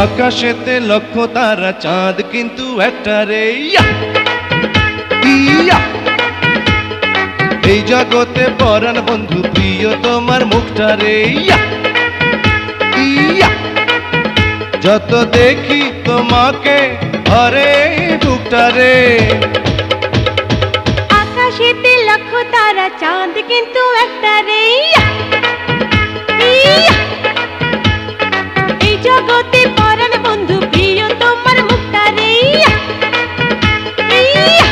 আকাশেতে লক্ষ তারা চাঁদ কিন্তু একটা রে ইয়া ইয়া। এই জগতে পরাণ বন্ধু প্রিয় তোমার মুখটা রে ইয়া ইয়া। যত দেখি তোমাকে হরে বুকটা রে। আকাশেতে লক্ষ তারা চাঁদ কিন্তু একটা রে ইয়া ইয়া। এই জগতে পরাণ বন্ধু প্রিয় তোমার মুখটা রে ইয়া ইয়া।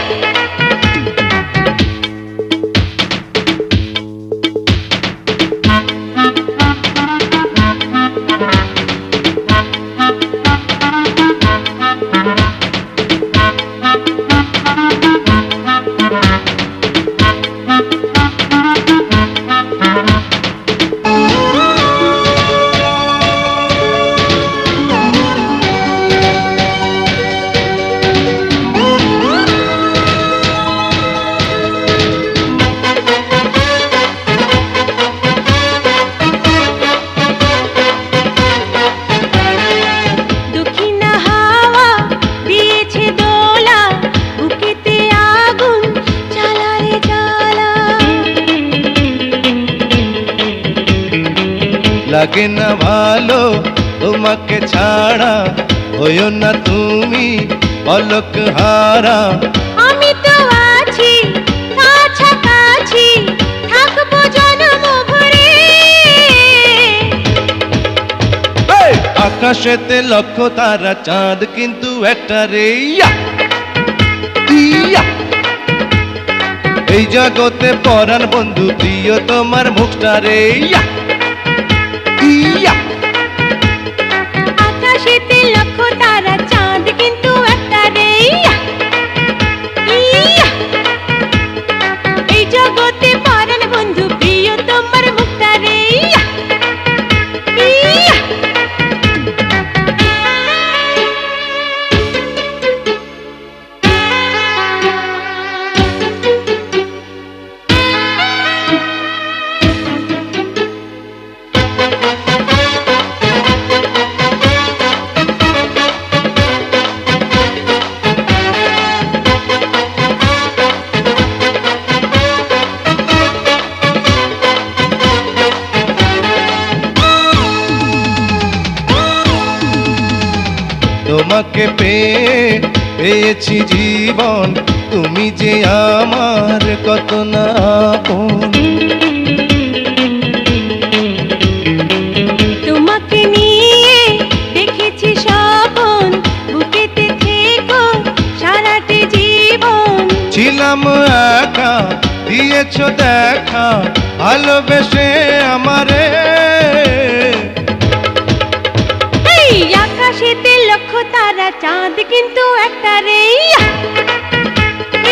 লাগে না ভালো তোমাকে ছাড়া, হইও না তুমি পলক হারা। আমি তো আছি কাছাকাছি, থাকবো জন্ম ভরে। আকাশেতে লক্ষ তারা চাঁদ কিন্তু একটা রে ইয়া ইয়া। এই জগতে পরাণ বন্ধু প্রিয় তোমার মুখটা রে ইয়া ইয়া। আকাশেতে লক্ষ তারা চাঁদ কিন্তু একটা রে ইয়া ইয়া। এই জগতে পরাণ বন্ধু প্রিয় তোমার মুখটা রে ইয়া ইয়া। তোমাকে পেয়েছি জীবন, তুমি যে আমার কত না আপন। তোমাকে নিয়ে দেখেছি স্বপ্ন, বুকেতে থেকো সারাটি জীবন। ছিলাম একা দিয়েছ দেখা, ভালোবেসে আমারে। আকাশেতে লক্ষ তারা চাঁদ কিন্তু একটা রে ইয়া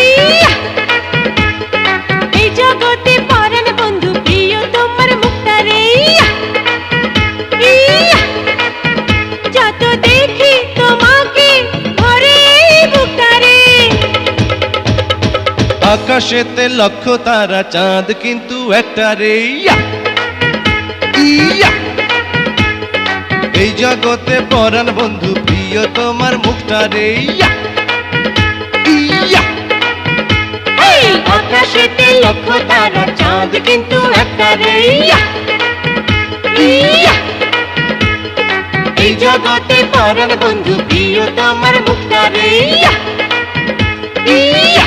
ইয়া। এই জগতে পরাণ বন্ধু প্রিয় তোমার মুখটা রে ইয়া ইয়া। যত দেখি তোমাকে ভরে বুকটা রে। আকাশেতে লক্ষ তারা চাঁদ কিন্তু একটা রে ইয়া ইয়া। এই জগতে পরাণ বন্ধু প্রিয় তোমার মুখটা রে ইয়া ইয়া। আকাশেতে লক্ষ তারা চাঁদ কিন্তু একটা রে ইয়া ইয়া। এই জগতে পরাণ বন্ধু প্রিয় তোমার মুখটা রে ইয়া ইয়া।